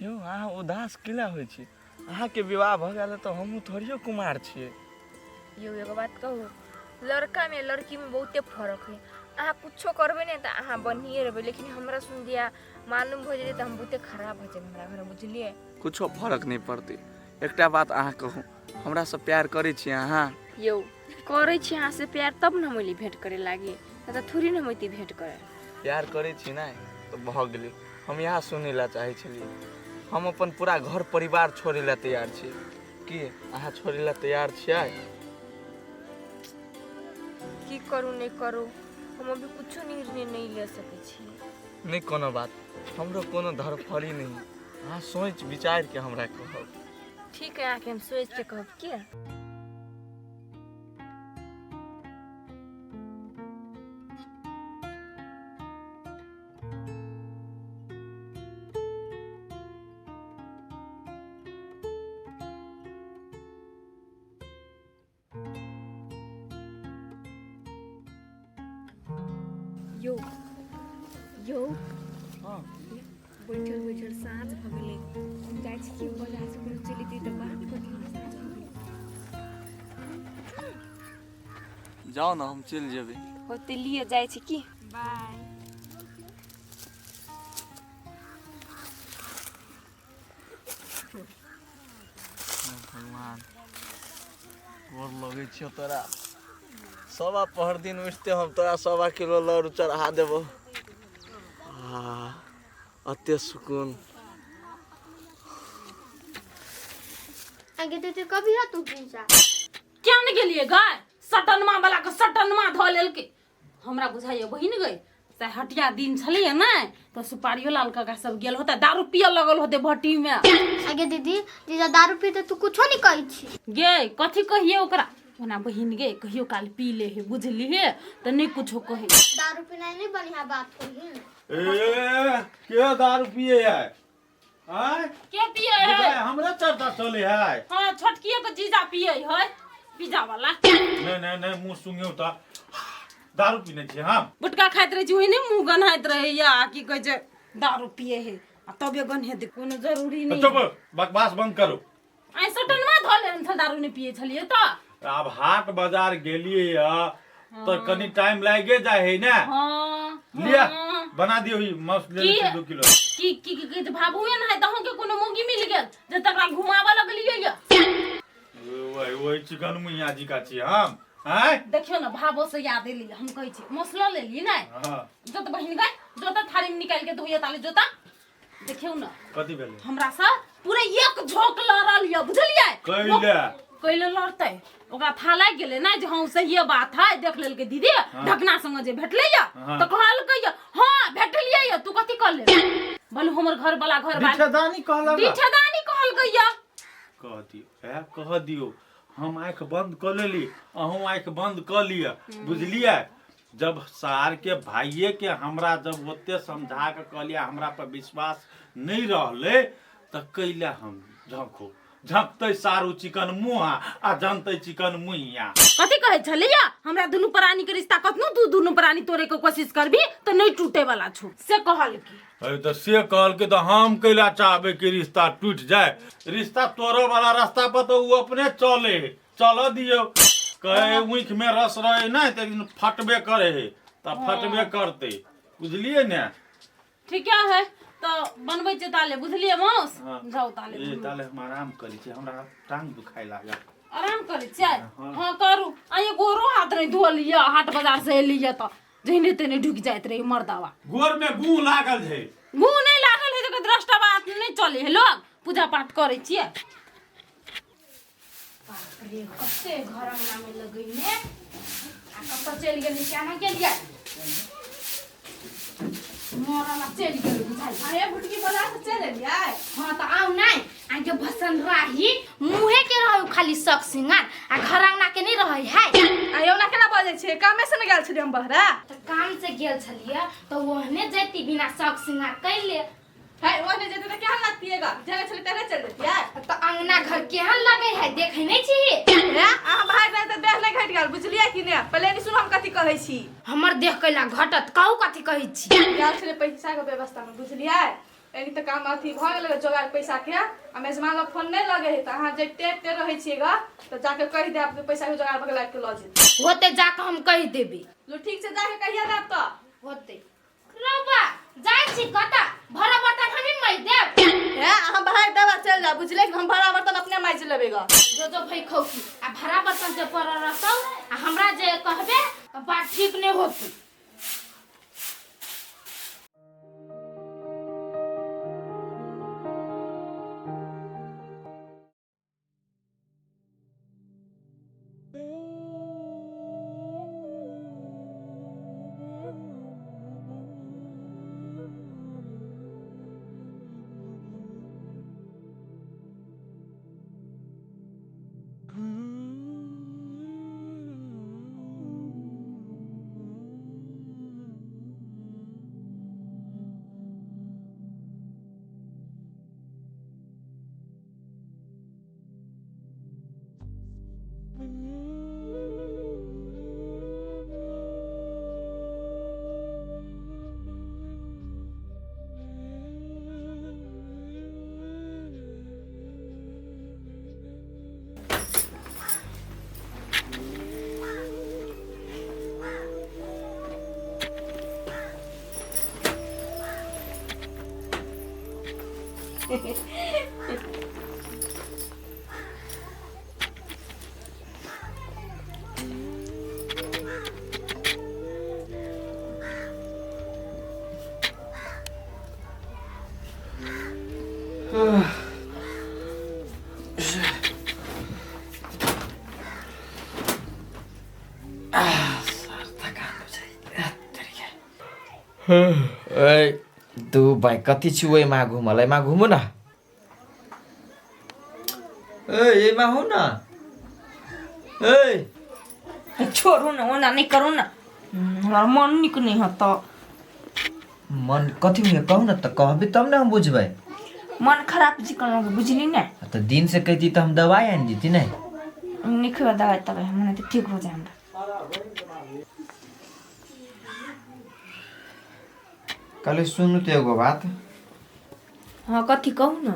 यो अहाँ उदास किला होइ छी अहाँ के विवाह भ गेल तो हमहू थोड़ियो कुमार छियै। यो एगो बात कहू, लड़का में लड़की में बहुते फर्क है। अहाँ कुछो करबे नहीं तो अहाँ बनिए रहबे, लेकिन हमरा सुन दिया मालूम हो जाए तो हम बहुते खराब हो जाए हमरा घर, बुझलिए। कुछो फर्क नहीं पड़ते। एकटा बात अहाँ कहू, हमरा से प्यार करे छी अहाँ? यो करे छी अहाँ से प्यार तब न मोली भेंट करे लागी, त थोड़ी न मोती भेंट करे। प्यार करे छी ना तो भ गेलै। हम यहाँ सुनै ला चाहे छलिए। हम अपन पूरा घर परिवार छोड़े ला तैयार छी। की अहाँ छोड़े ला तैयार छियै? की करू नहीं करू, हम अभी कुछो निर्णय नहीं ले सके छी। नहीं कोनो बात, हमरो कोनो धरफड़ी नहीं। अहाँ सोच विचार के हमरा कहब। ठीक है, आके हम सोच के कहब क्या। यो यो हां बैठल बैठल साँझ भ गेलै, हम जाइ छी कि बाजार से कोनो चली ती त बात करी साँझ भ गेलै। जाओ ना, हम चल जेबै। होते लिए जाइ छी कि। बाय। भगवान गोर लगे छियो तोरा। सवा पहर दिन उठते हम तोरा 1.25 किलो लौर चढ़ा देबो। अत्ते सुकून। आगे तो कभी हा तू पूछा क्या न गेलिए गाय सटनमा वाला के सटनमा ध लेलके। हमरा बुझाइए बहिन गई से हटिया दिन छलिए ना तो सुपारियो लाल काका सब गेल होता, दारू पिए लगल होते भट्टी में। आगे दीदी जीजा दारू पीते तू कुछो नहीं कहै छी। गे कथी कहिए ओकरा, ओना बहिन गे कहियो काल पी ले है बुझली है तो नहीं कुछो कहे। दारू पीना नहीं बढ़िया बात होई। ए के दारू पिए है? आय के पिए है? हमरा चर्चा चले है। हां छोटकिए के जीजा पिए है, पिज्जा वाला। नहीं मुंह सुंगियो त दारू पीने छी हम। गुटका खाइत रहे छी ओहिने मुंह गन्हाइत रहे या की कहे छै दारू पिए है आ तबे गन्हे दे, कोनो जरूरी नहीं। चुप बकवास बंद करो। आई सटनमा ध लेन छ दारू नहीं पिए छलिए त। अब हाट बाजार गेलिए तो कनी टाइम लागे जाए है ना। हां लिया बना दियो ही मस्त ले 2 किलो। की भाबुए न है तहु के कोनो मुगी मिल गेल जे तकरा घुमावा लगलिए या। ओए चिकन मुइया जी का छी हम। हैं देखियो न भाबो से याद एली, हम कहै छी मसला ले ली नै। हां जो त बहिन गई जो त थारी में निकाल के धोइया ताले जोता। देखियो न कथि भेले हमरा सा पूरे एक झोक लड़ल या बुझलिए। कइले लड़ते ओकरा था लाग गेले ना जे हां सही बात है, देख लेल के दीदी ढकना संग जे भेटले या त कहल के हां भेटलिए या तू कथि कर ले बोलू हमर घर वाला घर वाला बिछदानी कहला बिछदानी कहल गया। कह दियो हम आँख बंद कर लेली, अहूँ आँख बंद कर लिया बुझलिए। जब सार के भाइये के हमरा जब ओते समझा के कहलिया हमरा पर विश्वास नहीं रहले त कैला हम झंखो झंकते सारू चिकन मुहा आ जानते चिकन मुइया। कथि कहे छलिया हमरा दुनु प्राणी के रिश्ता कतनो तू दुनु प्राणी तोरे के कोशिश करबी तो नहीं टूटे वाला छु से कहल की। अरे तो से कहल के तो हम कैला चाहबे कि रिश्ता टूट जाए। रिश्ता तोड़े वाला रास्ता पर तो वो अपने चल दियो। कहे ऊख में रस रहे ना तो फटबे करे है तो फटबे करते बुझलिए ना। ठीक है तो बनबै छै ताले बुझलिए मौस। जाओ ताले ए ताले हम आराम करी छी, हमरा टांग दुखाय लागल। आराम करी छै हां करू। आइ गोरो हाथ नहीं धो लिया, हाट बाजार से एलिए त जहिने तेने ढुक जाइत रही मर्दावा। गोर में गू लागल है। गू नहीं लागल है तो दृष्टा बात नहीं चले है, लोग पूजा पाठ करे छिए। बाप रे कते घर अंगना में लगैले आ कत चल गेली क्या ना के लिए मोरा चल गेल बुझाई। अरे भुटकी बाजार से चल एलिए। हां त आउ नहीं आगे भसन राही मुहे के रहौ खाली शक सिंगार आ घर अंगना के नहीं रहै है। आयो ना केना बाजे छे, कामे से न गेल छलिए हम बहरा। त काम से गेल छलिए तो ओहने जैती बिना शक सिंगार कैले है ओने जेते त केहन लगतिएगा, जगह छले तेरे चल देतिए। त अंगना घर केहन लगे है देखे नहीं छी। है आ भाई नहीं त देह नहीं घट गेल बुझलिए कि ने। पहले नि सुन हम कथि कहै छी। हमर देह कैला घटत कहू कथि कहै छी। गेल छले पैसा के व्यवस्था में बुझलिए। एनी त काम अथी भ गेलै जोगाड़ पैसा के आ मेजमान लोग फोन नहीं लगे है त अहाँ जे टेट रहे छिएगा तो जाके कह दे आपके पैसा के जोगाड़ भगला के ल जे होते जाके हम कह देबी। लो ठीक से जाके कहिया ना तो होते रौबा जाई छी कता भरा बर्तन हमी मैं देब। है हम बाहर दवा चल जा बुझले हम भरा बर्तन अपने माइज लेबेगा जो भई खौकी आ भरा बर्तन जे पर रहतौ आ हमरा जे कहबे बात ठीक नहीं होती। तू भाइ कति छु एमा घुमलाई मा घुमु न एमा हो न छोड़ू ना ओना नहीं करू ना हमारा मन निक नहीं होता। मन कथी में कहू न त कहबे तब न हम बुझबै। मन खराब जी कर बुझली ना त दिन से कहती त हम दवाई आन देती नै निकल दवाई तब हमने तो ठीक हो जाए हमरा। कल सुनु त एगो बात। हाँ कथी कहू ना।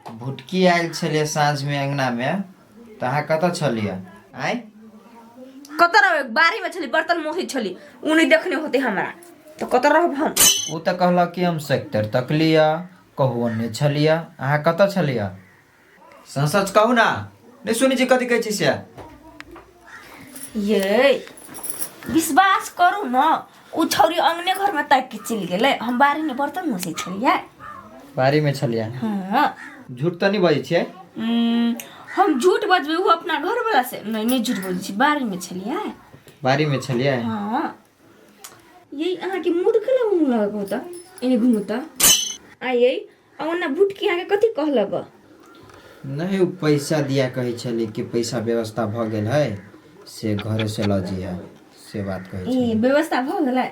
भुटकी आयल छलिए साँझ में अंगना में तहाँ कत छलिए आय कत रह बारी में छली बर्तन मोही छली उ नहीं देखने होते हमारा तो कत रह हम। उ त कहलक कि हम सेक्टर तक लिया कहू ने छलिए अहाँ कत छलिए सच कहू ना नहीं सुनी जी कथी कहै छी से ये विश्वास करू ना उ छौरी अंगने घर में ताक के चल गेले हम बारी में बर्तन मोसे छलिए बारी में छलिए। हाँ झूठ त नहीं बजै छियै। हम झूठ बजबे उ अपना घर वाला से नहीं झूठ बजै छी बारी में छलिए बारी में छलिए। हाँ यही अहाँ के मूड कला मुंह लगो त एने घुमु त आ यही ओना भुटकी अहाँ के कथी कहलक नहीं उ पैसा दिया कहे छले कि पैसा व्यवस्था भ गेल है से घरे से ल जिया से बात कहे छले। ए व्यवस्था भ गेलै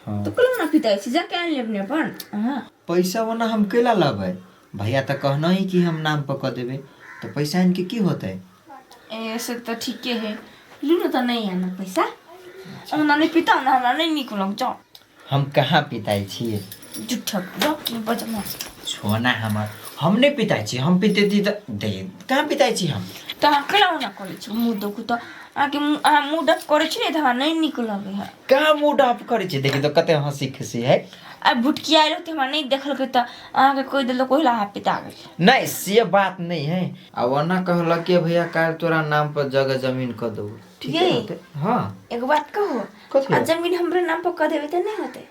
हाँ तो कल ना पिता छी जाके आन लेबने अपन। हां पैसा वना हम केला लबै भैया त कहना ही कि हम नाम पर क देबे तो पैसा इनके की होतै। ऐसे तो ठीक है लूनो तो नहीं आना पैसा ओना नहीं पिता ना हमरा नहीं निक लग जाओ हम कहाँ पिताई छिए झूठा जाओ की बजना छोना हम नहीं पिताई छी हम पिते दी त दे कहाँ पिताई छी हम त कला ना करे छी मुंह देखु त आके मुंह डक करे छी नहीं त हमरा नहीं निक लगे है कहाँ मूड अप करे छी देखि तो कते हंसी खुशी है। आ भुटकी आइलो त हमरा नहीं देखल के त आके कोई देलो कोइला हाथ पिता गए नहीं से बात नहीं है आ वना कहल कि भैया काल तोरा नाम पर जगह जमीन क दो ठीक है होते। हाँ एक बात कहो कथी आ जमीन हमरे नाम पर क देबे त नहीं होते।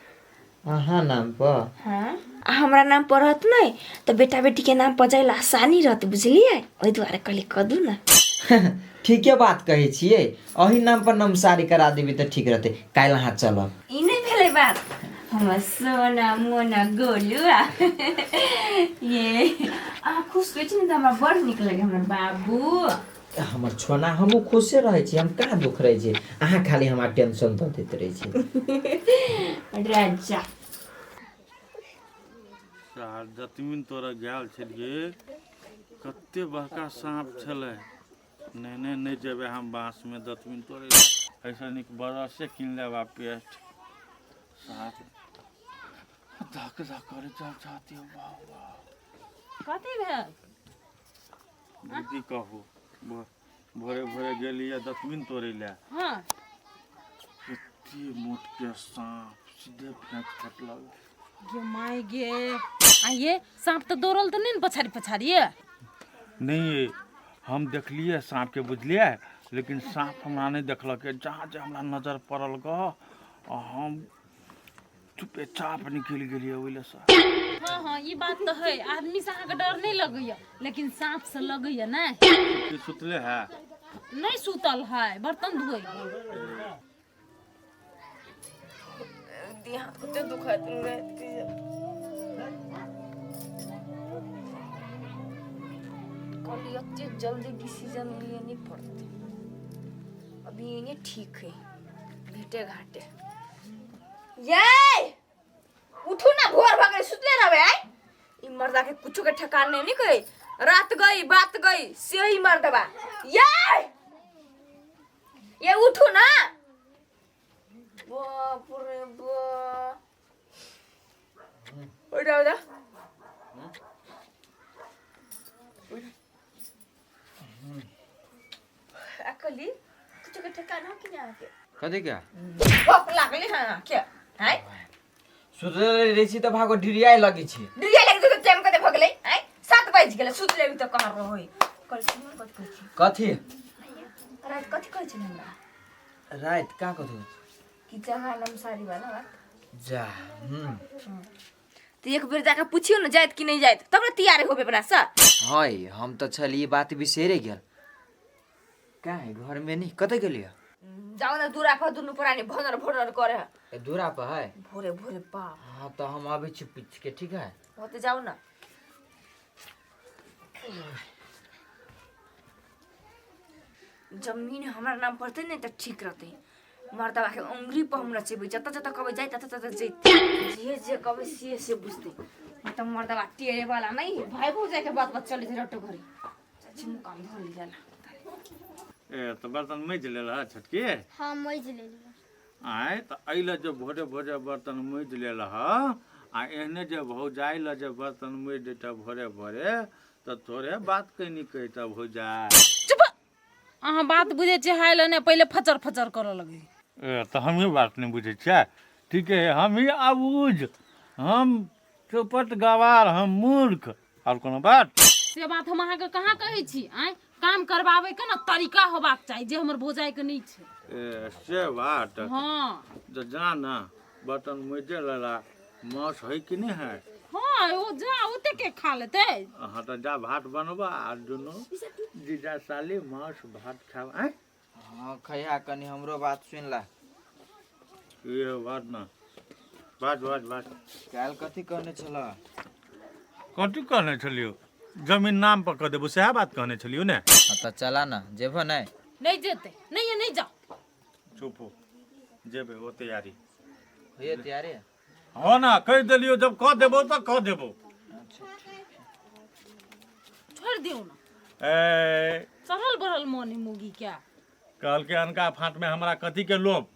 हाँ नाम पर हाँ आ हमरा नाम पर रहत नहीं तो बेटा बेटी के नाम पर जाइला आसानी रहत बुझलिए ओइ द्वारा कली क दू ना। ठीक है बात कहे छिए अही नाम पर नमसारी करा देबी त ठीक रहते काल हाथ चलब। ई नहीं भेले बात हमर सोना मोना गोलुआ ये आ खुश होई छी न त हमरा बड़ निक लगे हमर बाबू हमर छोना हमहु खुशे रहे छी हम कहाँ दुख रहे छी अहाँ खाली हमरा टेंशन द देत रहे छी। राजा सार जतमिन तोरा गेल छलिए कते बड़का सांप छले नहीं नहीं जेबे हम बांस में दतमिन तोरे ऐसा निक बरस से किन लेबा पेस्ट साथ धक धक करे चल चाहती हो बाबा कथी भेल दीदी कहू भोरे भोरे गेलिए दतमिन तोड़े ले हाँ एते मोट के सांप सीधे फेंक फटलक गे माय गे आ ये सांप तो दौड़ल तो नहीं न पछाड़ी पछाड़ी है नहीं हम देखलिए सांप के बुझलिए लेकिन सांप हमरा नहीं देखलक जहाँ जे हमरा नजर पड़ल ग हम चुपे चाप निकल गेलिए ओइले से हाँ हाँ ये बात तो है आदमी से अहाँके डर नहीं लगैया लेकिन सांप से लगैया नहीं कि सुतले है नहीं सुतल है बर्तन धोए हाथ कुत्ते दुखाते रहते जल्दी डिसीजन लिए नहीं पड़ते अभी इन्हें ठीक है भेटे घाटे ये उठू ना भोर भागे सुतले रहबे आई ई मर्दा के कुछ के ठिकान नहीं कई रात गई बात गई से ही मर्दबा ये उठू ना बाप रे बाप उठा उठा अकली कुछ के ठिकान हो कि नहीं के कथी क्या भूख लागले हां क्या है सुतले रही तो भागो ढिरियाए लगी छी डिया लगे तो टाइम कते भगले हैं 7 बज गेले सुतले भी तो कहां रहोई कल सुन कत कहै छी कथी रात कथी कहै छी हमरा रात का कथी कि जगह लम सारी वाला बात जा तो एक बेर जाके पूछियो न जायत कि नहीं जायत तब न तैयार होबे बना सा हाय हम तो छली बात बिसेरे गेल का है घर में नहीं कते गेलिए जाओ ना दूरा पर दुनु पुरानी भनर भनर करे ए दूरा पर है भोरे भोरे बाप हाँ तो हम आवे छी पीछ के ठीक है वो तो जाओ ना जमीन हमारा नाम पड़ते नहीं तो ठीक रहते मर्दबा के उंगली पर हमरा चेबे जता जता कबे जाय तता तता जैते जे कबे से बुझते मतलब मर्दबा टेरे वाला नहीं भाई भौ जाके बात बात चले रटो घरी चाची मुकाम धर ले जाला ए तो बर्तन मैज लेला छटके हाँ मैज ले लिया आए तो अइले जो भोरे भोरे बर्तन मैज लेला आ एहने जे भौजाइल जे बर्तन मैज देता भोरे भोरे तो थोड़े बात कहीं कहता भौजाई चुप अहाँ बात बुझे छी हाइल ने पहले फचर फचर करे लगे ए तो हम ही बात नहीं बुझे छे ठीक है हम ही आबूझ हम चौपट गवार हम मूर्ख और कोनो बात से बात हम अहाँके कहाँ कहै छी आय काम करबावे के ना तरीका होबाक चाहिए जे हमर भोजाई के नहीं छै ए से बात हाँ जो जाना बर्तन मैजे लेला मांस है कि नहीं है हाँ वो जा ओते के खा लेते हाँ तो जा भात बनबा आ दुनू जीजा साली मांस भात खाओ आय हाँ खैया कनी हमरो बात सुन ला ये बात ना बात बात बात काल कथी कहने छला कथी कहने छलियो जमीन नाम पर कह देबो सएह बात कहने छलियो ने तो चला ना जेबो नहीं नहीं जेते नहीं ये नहीं जाओ चुप हो जेबे ओ तैयारी ये तैयारी है हाँ ना कह दिलियो जब कह देबो तो कह देबो छोड़ दियो ना ए चढ़ल बढ़ल मोनी मुगी क्या कल के अनका फाँट में हमरा कथी के लोभ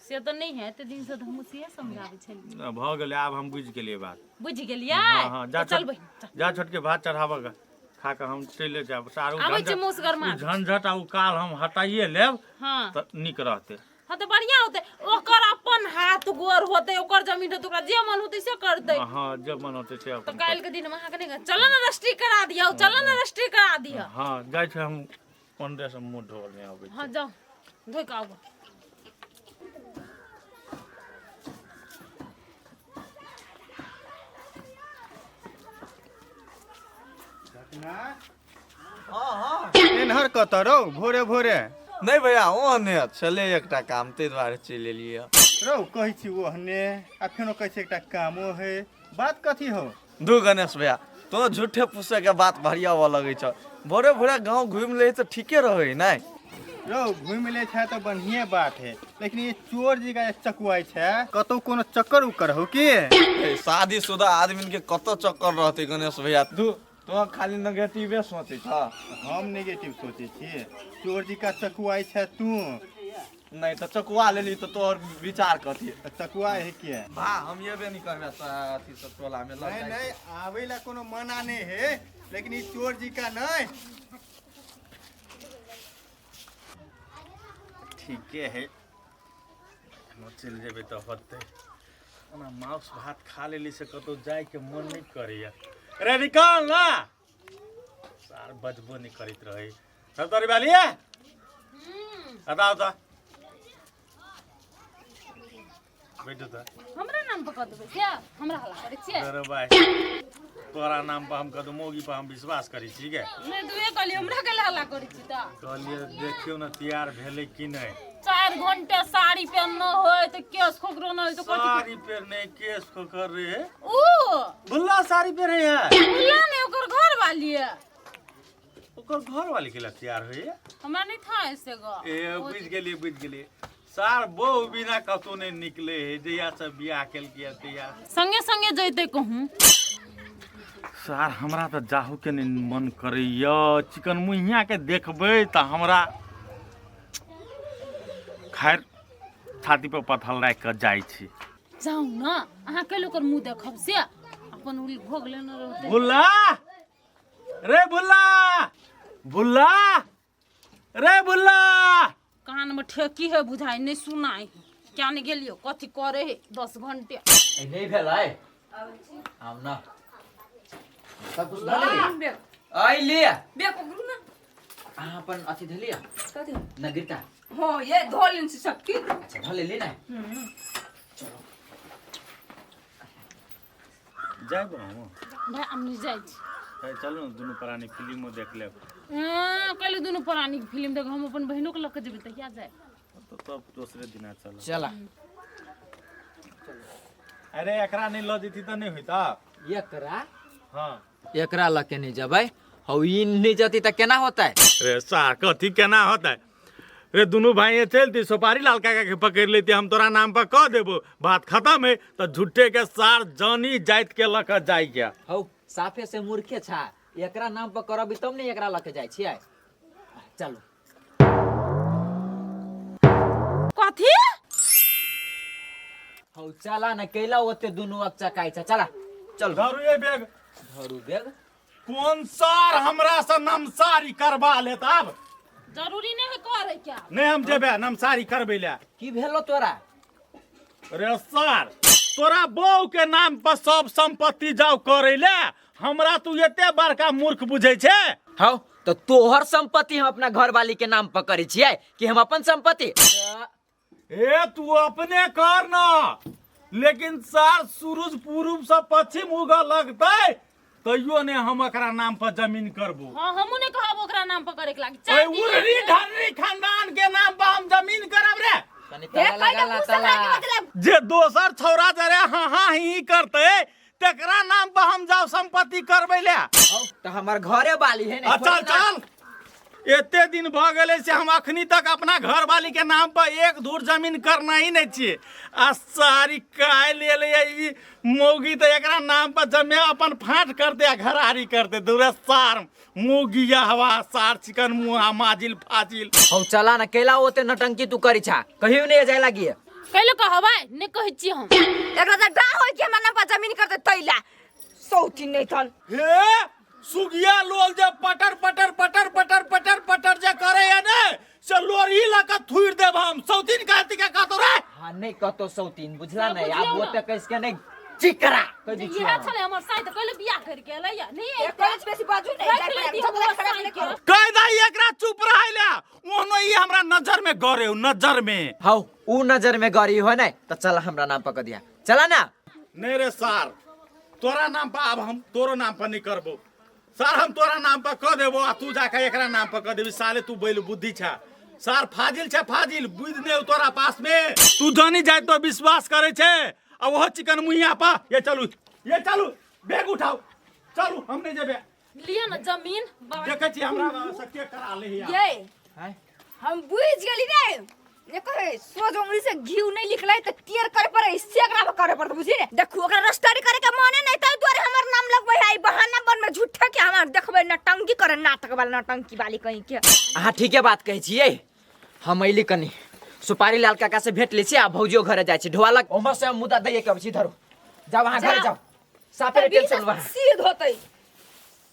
से तो नहीं है ते दिन से तो हम से समझावे छलिए भ गेलै आब हम बुझ गेलिए बात बुझ गेलिए हाँ हाँ जा चल बहिन चल जा छोटके भात चढ़ाबऽ गा खा के हम चले जाब सारू आबै छै मुसगर मार झंझट आ उ काल हम हटाइए लेब हाँ त नीक रहते हाँ तो बढ़िया होते ओकर अपन हाथ गोर होते ओकर जमीन होते ओकरा जे मन होते से करते हाँ जब मन होते से तो अपन काल के दिन में अहाँ के नहीं चलो ना रजिस्ट्री करा दियो चलो ना रजिस्ट्री करा दियो हाँ जाइ छै हम पंडे से मुंह धोल नहीं आबै हाँ जाओ धोई के आओ एनहर कतऽ रौ भोरे भोरे नहीं भैया ओहने चले एकटा काम ते द्वारे चल एलिए रौ कहै छी ओहने आ फेनो कहै छै एकटा कामो है बात कथी हो दू गणेश भैया तो झूठे पूछे के बात भरियावा लगे छ भोरे भोरे गांव घूम ले तो ठीके रहे नहीं रौ घुमि ले छै तो बढ़िया बात है लेकिन ये चोर जी का चकुआई छै कतौ कोनो चक्कर उकर हो की शादीशुदा आदमी के कत चक्कर रहते गणेश भैया तू तो खाली नेगेटिवे सोचे छ हम नेगेटिव सोचे छी चोर जी का चकुआई छै तू नहीं तो चकुआ ले ली तो तोहर विचार कथी चकुआ है क्या बा हम ये भी नहीं करबे अथी सब टोला में लग नहीं जाए नहीं आवे ला कोनो मना नहीं है लेकिन ये चोर जी का नहीं ठीके है हम चल जेबे तो होते ना मांस भात खा लेली से कतो जाए के मन नहीं करैया रे निकल ना सार बजबो नहीं करित रहे सब तोरी वाली है बताओ तो बैठो तो हमरा नाम पर कह देबै क्या हमरा हल्ला करै छियै अरे भाई तोरा नाम पर हम कदो मोगी पर हम विश्वास करी छी के नै दुए कहलिए हमरा के हल्ला करै छी त कहलिए देखियो ना तैयार भेले कि नहीं 4 घंटे साड़ी पहन होय त केस खोकरो न होय त कथि साड़ी पहनने केस को कर रहे है ओ बुल्ला साड़ी पहने है बुल्ला ने ओकर घर वाली है ओकर घर वाली के लिए तैयार होई है हमरा नहीं था ऐसे गो ए बुझ गेलिए सार बहु बिना कतो नहीं निकले है जया से बियाह केल किया तैयार संगे संगे जइते कहूं सार हमरा तो जाहू के नहीं मन करैया चिकन मुहिया के देखबै त हमरा खैर छाती पर पथल राख के जाई छी जाऊ ना अहाँ के लोकर मुंह देखब से अपन उल भोग लेने रहते बुल्ला रे बुल्ला बुल्ला रे बुल्ला कान में ठेकी है बुझाई नहीं सुनाई क्या नहीं गेलियो कथी करे है 10 घंटे नहीं भेलै आउ ना सब कुछ धले आई ले बे पकड़ू ना अहाँ अपन अथी धलिया कथी नगरिका हां ये धोलिन से सब की अच्छा धले ले ना जाय हम भाई हमनी जाई छी चलो ना दोनों प्राणी फिल्म देख ले कल दोनों पुरानी फिल्म देख हम अपन बहनों के लेके जेबे तहिया जाए तो तब दूसरे दिन चलो चला अरे एकरा नहीं ल जती त नहीं होइता एकरा हां एकरा लके नहीं जबै हौ ई नहीं जती त केना होतै रे सार कथी केना होता है रे दोनों भाई चलती सुपारी लाल काका के पकड़ लेती हम तोरा नाम पर कह देबो बात खत्म है तो झूठे के सार जानी जाइत के लक जाई क्या हौ साफे से मूर्खे छा एकरा नाम पर करबी तब नहीं एकरा लके जाय छियै चलो कथी हौ चला न कैला ओते दुनु अक्चा काई छ चला चल धरू ये बैग धरू बेग कौन सार हमरा से नमसारी करवा लेता अब जरूरी नहीं है करे क्या नहीं हम जेबे नमसारी करबे ले की भेलो तोरा रे सार तोरा बहू के नाम पर सब संपत्ति जाओ करे ले हमरा तू एते बड़का मूर्ख बुझै छे हौ तो तोहर संपत्ति हम अपना घर वाली के नाम पर करै छियै कि हम अपन संपत्ति ए तू अपने कर ना लेकिन सार सूरज पूर्व से पश्चिम उगऽ लगतै तैयो ने हम एकरा नाम पर जमीन करबो हां हमहु ने कहब ओकरा नाम पर करे के लागी ओए उररी ढर्री खानदान के नाम पर हम जमीन करब रे कनी ताला लगा ताला जे दोसर छौरा जरे हां हां ही करते तेकरा नाम पर हम जाओ संपत्ति करबै ले हौ तो हमर घरे वाली है ने चल चल एते दिन भ गेले से हम अखनी तक अपना घर वाली के नाम पर एक धूर जमीन करना ही नहीं छिए आ सारी काय ले ले ई मोगी तो एकरा नाम पर जमे अपन फाट कर दे घरारी कर दे दूर सार मोगिया हवा सार चिकन मुहा माजिल फाजिल हौ चला न कैला ओते नटंकी तू करी छा कहियो नहीं जाय लागी कैले कहबै ने कहै छी हम एकरा त डा होय के मना पर जमीन करते तैला सौती नहीं थन हे सुगिया लोल जे पटर पटर पटर पटर पटर पटर जे करे है ने से लोरी लका थुइर देब हम सौतीन कहती के कहतो रे हां नहीं कहतो सौतीन बुझला नहीं आब ओते कइस के नहीं चिकरा कह दी इहा छले हमर साथ कहले बियाह करके लैया नहीं एक कॉलेज बेसी बाजू नहीं जाय कह दई एकरा चुप रहैला ओनो ई हमरा नजर में गरे नजर में हौ ऊ नजर में गरी हो नहीं तो चल हमरा नाम पर क दिया चला ना नहीं रे सार तोरा नाम पर अब हम तोरो नाम पर नहीं करबो सार हम तोरा नाम पर कह देबो आ तू जाके एकरा नाम पर कह देबी साले तू बैल बुद्धि छा सार फाजिल छे फाजिल बुझ ने तोरा पास में तू जानी जाय तो विश्वास करे छे अब वो चिकन मुहिया पा ये चलू बैग उठाओ चलू हमने जेबे लिया ना जमीन देखे छी हमरा सके करा ले ये हम बुझ गेली रे ये कहे सोच उंगली से घीव नहीं निकलै त टियर करे पर इससे एकरा करे पर बुझी रे देखू ओकरा रस्टरी करे के माने नहीं त द्वारे हमर नाम लगबै है बहाना बन में झूठा के हमर देखबै नटंकी करे नाटक वाला नटंकी वाली कहीं के अहाँ ठीके बात कहै छियै हम अइली कनी सुपारी लाल काका से भेट लै छी आ भौजियो घरे जाइ छी ढोलक ओमर से मुद्दा दैए के अब छी धरो जाओ वहां घर जाओ साफे टेंशन बा सीध होतै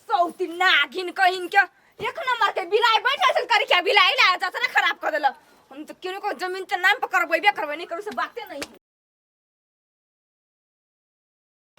सौती नागिन कहिन के एक नंबर के बिलाई बैठल छल करी क्या बिलाई ला जाता ना खराब कर देला हम तो केनो को जमीन के नाम पर करबेबे करबे नहीं करू से बाते नहीं